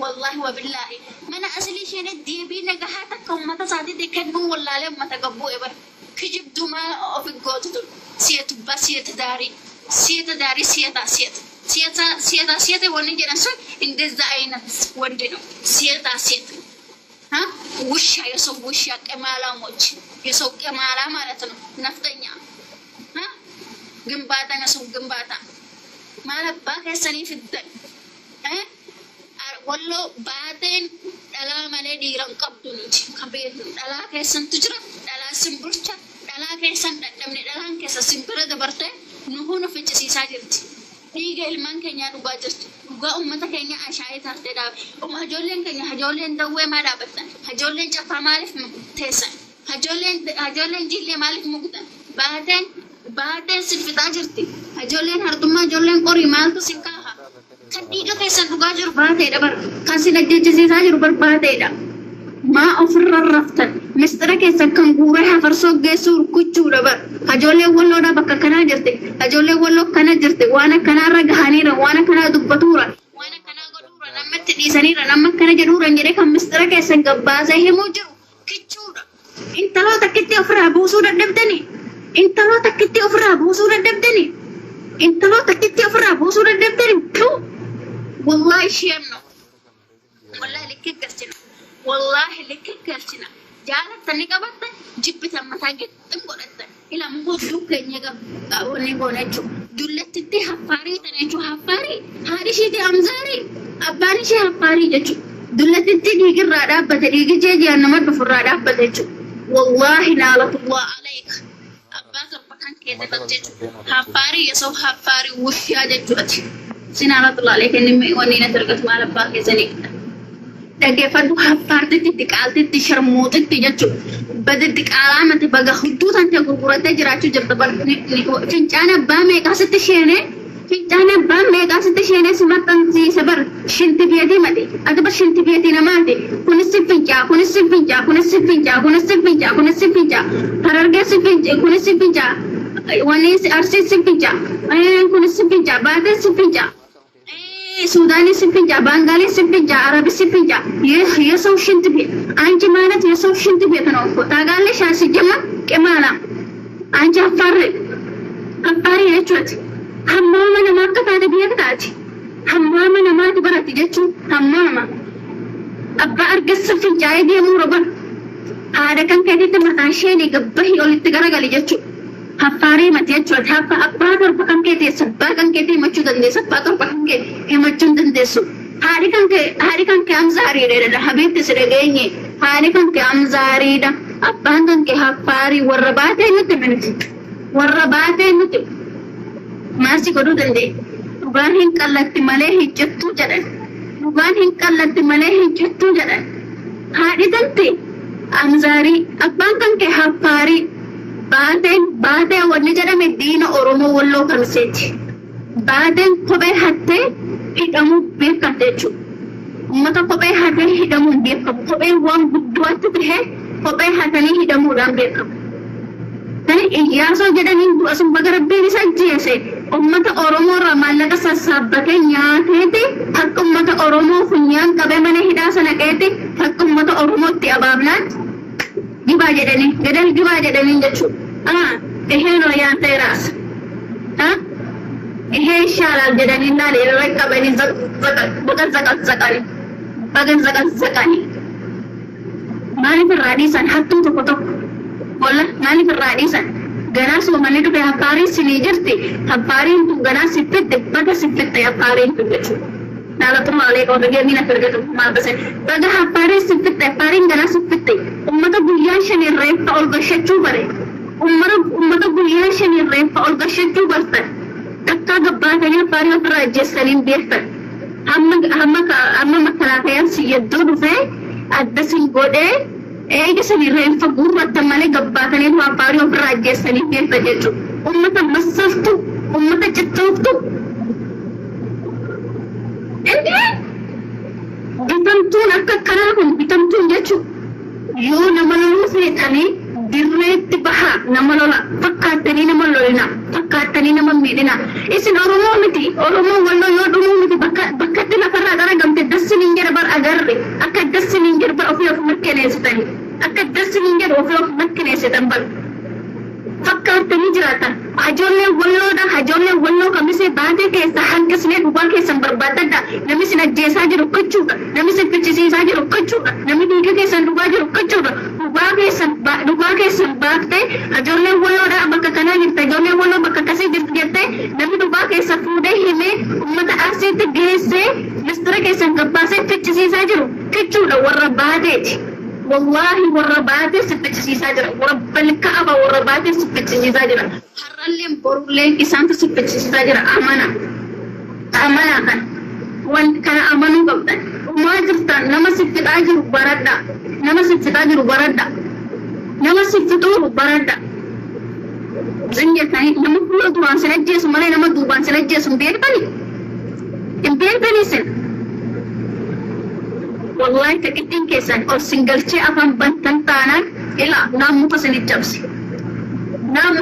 والله وبالله من أصلي شيء ندي بينا جهاتك وما تصعدي تكذبوا والله لهم ما تقبوا إبر كجبتوا ما في الجوتة سيت بس سيت داري سيت ونجي نسوي إن ده أين ودينه سيت ها وشة يسوق وشة كمالا موج يسوق كمالا مالتنا نفتنيا ها جنباتا يسوق جنباتا مالا باكي سني في الدم ها والله بعدين دلا مالي ديران قبضنوتي كبير دلا كيسن تجرا دلا سمبرچا دلا كيسن دمني دلا كيسن سمبره دبرته نهونو فيچ سيسا جرتي ديغا المان كنيا دوغا جرت دوغا امتا كنيا اشاي ترتي دا هجولين كنيا هجولين دوي ما دابتن هجولين چفا مالف تيسن هجولين جيلي مالف مغدن بعدين سلفتا جرتي هجولين هردما هجولين قري مالتو سنكاها كديغا كيسن دوغا جر باتي دبر كاسي نجي سيسا جر باتي دا ما أفر الرفتن مستر كيسن كان غورها فرسوق جسور كوچو دبر هجولي ولو دا بكا كنا جرتي هجولي ولو كنا جرتي وانا كنا رغاني وانا كنا دبتورا وانا كنا غدورا نمت ديسني نمت كنا جدورا نجري كم مستر كيسن غبازه هموجو كيچودا انت لو تكتي افرا بوسو دبدني انت لو تكتي افرا بوسو دبدني انت لو تكتي افرا بوسو دبدني والله شيمنا والله لك كرتنا والله لك كرتنا جالت تني قبضت جبت مساجد انقلت الى مبوك كنيا وني بونچو دلت تي حفاري تنچو حفاري هاري شي دي امزاري اباني شي حفاري جچو دلت تي ديغ رادا بدريغ جيجي انما بفرادا بدچو والله نالت الله عليك اباك بكان كده تجچو حفاري يسو حفاري وشيا جچو سنالت الله عليك اني وني نترقت مال اباك زنيك دغفدو حفارتي تقالتي شرموتي جچو بددك علامه بغا خدوت انت غرغرت جراچو جرتبل فنچانا بامي قاست شينه فنچانا بامي قاست شينه سمطن سي سبر شنت بيدي مدي ادب شنت بيدي نماندي كنس فنچا فررگه سفنچا كنس فنچا ونيس ارسي سفنچا كنس فنچا بعد سفنچا سوداني سفنجا بنغالي سفنجا عربي سفنجا يسو شنت بي انت مالت يسو شنت بي تنوكو تاغالي شاسي جما كمالا انت حفاري يچوت حماما نماك تاده بيكتاتي حماما نمات براتي جچو حماما ابا ارگس سفنجا يدي موربن هذا كان كده تمتاشيني قبهي ولت غرغلي جچو حفاري متي چوت حفا ابا در پکم كده سبا كان كده مچو دندي سبا در پکم كده مچون دندسو هاري كان كام زاري ده حبيب تسرگيني هاري كان كام زاري ده ابان كان كه حفاري ورباته نتمنتي ماسي كدو دندي وغان هين قلت مليه جتو جدا هاري دنتي امزاري ابان كان كه حفاري بعدين ونجرا مدينة أورومو ولو كمسيتي بعدين قبي حتى هدامو بيكم تيجو متى قبي حتى هدامو بيكم قبي وان بدوات به قبي حتى هدامو رام بيكم تاني إياسو جدا نيندو أسم بغرب بيني سجيسي متى أورومو رمالك سسابك نياتي حق متى أورومو فنيان قبي من هداسة نكيتي حق متى أورومو تيابابلات جبا جدني جچو اهنو يان تيراس اهي شالال جدني نالي ركا بني بغن زكاني مالي في الراديسان حتو تقطو والله مالي في الراديسان غناس ومالي تو بحفاري سنيجرتي حفاري انتو غناس سفت بغا سفت حفاري انتو جچو نالتو مالي قوضو جمينا فرغتو مال بسن بغا حفاري سفت حفاري غناس سفت ummata guyyaa shanii reeffa ol gashachuu bare ummata guyyaa shanii reeffa ol gashachuu bartan takka gabbaatanii afaarii ofirraa ajjeessaniin beektan hamma makalaakayaan si yedduu dhufee addasin godhee eega sanii reeffa guurrattan malee gabbaatanii afaarii ofirraa ajjeessaniin beektan jechuu ummata massaftu ummata cittooftu bitamtuun akka kanaa kun bitamtuun jechuu yoo nama loluu seexanii dirreetti bahaa nama lola fakkaatanii nama lolina fakkaatanii nama miidhina isin oromoo miti oromoo walloo yoo dhumuu miti bakkatti lafarraa gara gamte dassin hin jedha bar بل فكرت نجرة هجولي ولودا هجولي ولو كمسي بعد كيس حق سنين وبال كيس بربادة نمسي نجي ساجر وكتشوكا نمسي كتشي ساجر وكتشوكا نمي ديكا كيس نباجر وكتشوكا وبال كيس باكتي هجولي ولودا بكا كنا جرتي هجولي ولو بكا كسي جرتي نمي وبال كيس فودي همي ومتا أرسي تجيسي مستر كيس نقباسي كتشي ساجر وكتشوكا وربادتي والله ورباتي ستة ساجرة ورب الكعبة ورباتي ستة ساجرة حرلين برولين كيسانت ستة ساجرة أمانة كان وان كان أمانو قبضا وما جرتان نما ستة أجر بردا نما ستة أجر بردا نما ستة دور بردا زنجة ثاني نما كل دوان سنجيس مالي نما دوبان سنجيس مبير بني سن والله تكتين كيسان أو سنجل شيء أفهم بنتن تانا إلا نامو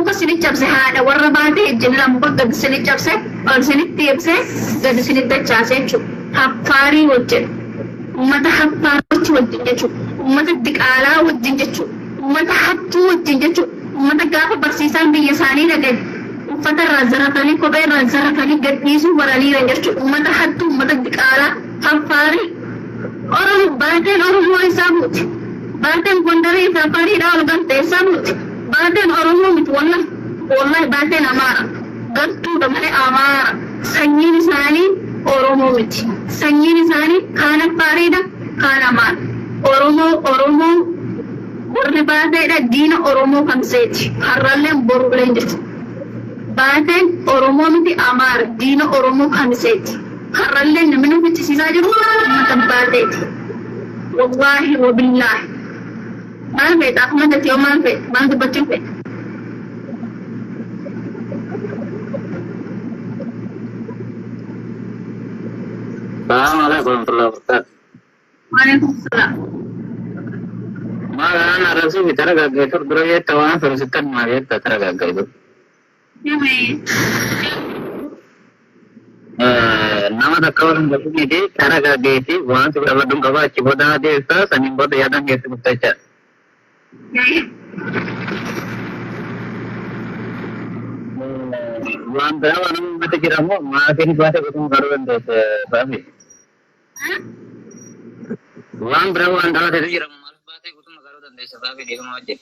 كسني جبسي هذا ورباده الجنة مبغض سني جبسي أو سني تيبسي قد سني تجاسي شو حفاري وجه متى حفار وجه شو متى دكالا وجه شو متى حتو وجه شو متى قاف برسيسان بيساني لقد فتر رزرتني كبير رزرتني قد يسوع ورالي رجع شو متى حتو متى دكالا حفاري orang badan orang mulai sabut badan kondari safari dah orang teh sabut badan orang mulai wallah badan amara gantu damai amara sanyi nisani orang mulai sanyi nisani khana parida khana amar orang mulai berlebaran dah dina orang mulai kamseti haralle borulen jut badan orang mulai amar dina orang mulai kamseti haralle namenu bici sisa juru macam badet wallahi wabillah malbet aku mana tiap malbet bang baca bet Assalamualaikum warahmatullahi wabarakatuh. Waalaikumsalam. Malah anak rasul bicara gak itu beraya tawana teruskan mariat bicara gak itu. Ya me. nama kawan begini deh cara gak desi wan seberapa dong kawan ciboda desa saning boda yadan desa mutaja wan berapa nama mata kiramu maafin bahasa ketemu karuan desa babi wan berapa anda desa kiramu maaf bahasa ketemu karuan desa babi dia mau aja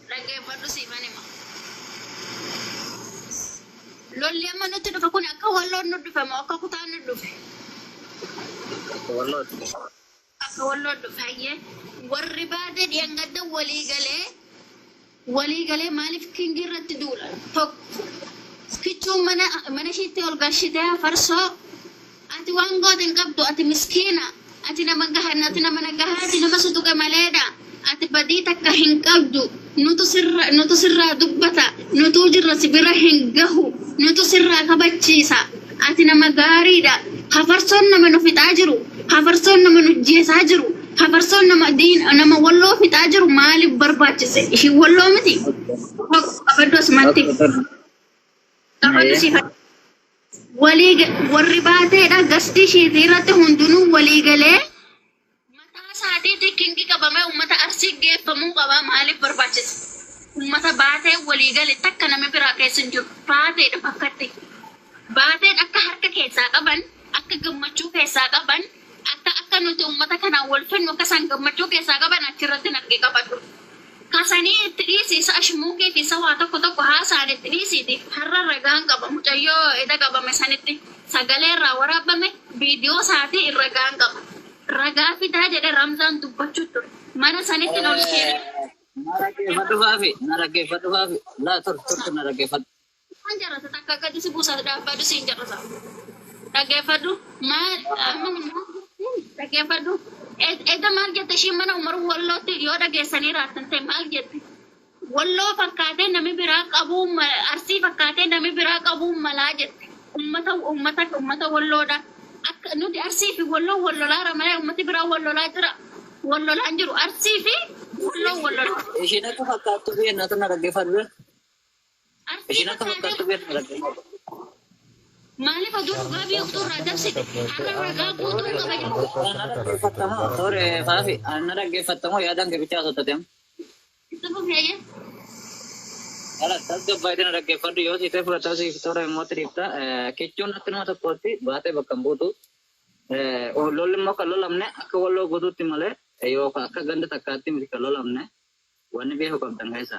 lagi baru sih mana mah lolli amma nuti dhufa kun akka walloon nu dhufama akka kutaan nu dhufe akka walloon dhufayye warri baade dhiyangadda walii galee maaliif kingi irratti duula tokko kichuun mana ishiitti ol galchitee farsoo ati waan goote hin qabdu ati miskiina ati nama gahaa ati nama nagahaa ati nama sutuqa maleedha ati badii takka hin qabdu nutu sirraa dubbata nutu jirra sibira hin gahu nutu sirraa kabachiisa ati nama gaariidha hafarsoon nama nu fixaa jiru hafarsoon nama nu jeesaa jiru hafarsoon nama walloo fixaa jiru maaliif barbaachise ishi walloo miti qabaddu asumatti qabaddu si warri baateedha gasti ishiitii irratti hundinuu walii galee saatiitti kingi qabame ummata arsii geeffamuu qaba maaliif barbaachisa ummata baatee walii gale takka nama biraa keessa hin jiru baateedha bakkatti baateen akka harka keessaa qaban akka gammachuu keessaa qaban akka nuti ummata kanaan wal fennu akka isaan gammachuu keessaa qaban achirratti nargee qabadhu kasanii itti dhiisiisa ashmuukii fi sawaa tokko haasaan itti dhiisiiti har'a ragaan qaba mucayyoo eda qabame sanitti sagalee irraa waraabame viidiyoo isaatii ragaan qaba ragaa fidaa jedhe ramzaan dubbachuu ture mana sanitti ol ishee narageeffadhu faafi laa turtu narageeffadhu kan jarata takka gadi si buusa dhaabbadhu siin jarata dhageeffadhu maal dhageeffadhu eda maal jette ishii mana umaru wallootti yoo dhageessanii raattan ta'e maal jette walloo fakkaatee nami biraa qabuu arsii fakkaatee nami biraa qabuu malaa jette ummata walloodha akka nuti arsii fi wallolaa ramee ummati biraa wallolaa jira wallolaan jiru arsii fi wallolaa ishiin akka fakkaattu fi ennatu na dhaggeeffadhu ishiin akka fakkaattu fi ennatu na dhaggeeffadhu maaliif aduu dhugaa biyyootuu irraa dabsite har'a ragaa guutuu qaba jiru na dhaggeeffattamoo toore faafi na dhaggeeffattamoo yaadaan kibichaa sottateem Sebab ya. Ala tasga baitena ragge faddu yosi te fura tasi tora motripta kechun atna ta poti bate bakambutu o lolle mo kalolamne akawallo godutti male ayo ka ganda takati mi kalolamne wani be hokam tangaisa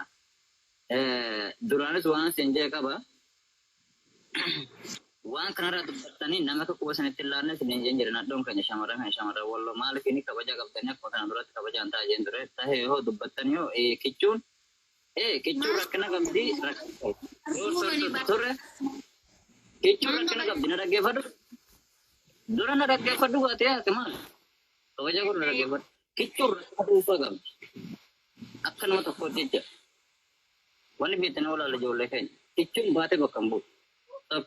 durane suwan senje ka ba wan kanara duttani namaka kuwasane tillarne sinenje jirna don kanya shamara wallo maliki ni kabaja gabtanya kota andurat kabaja anta jendure tahe ho dubbattani ho kechun kecur rakna gamdi sore kecur rakna gamdi na ragge fadu dora na ragge fadu gate ya kemal to aja gor na ragge fadu kecur fadu pagam akan mata kotija wani betena wala le jole kai kecur bate bakambu tab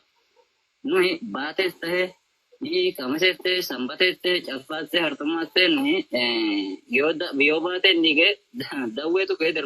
nuhi bate ste ni kamase ste sambate ste chafate hartama ste nuhi yoda biobate nige dawe to ke der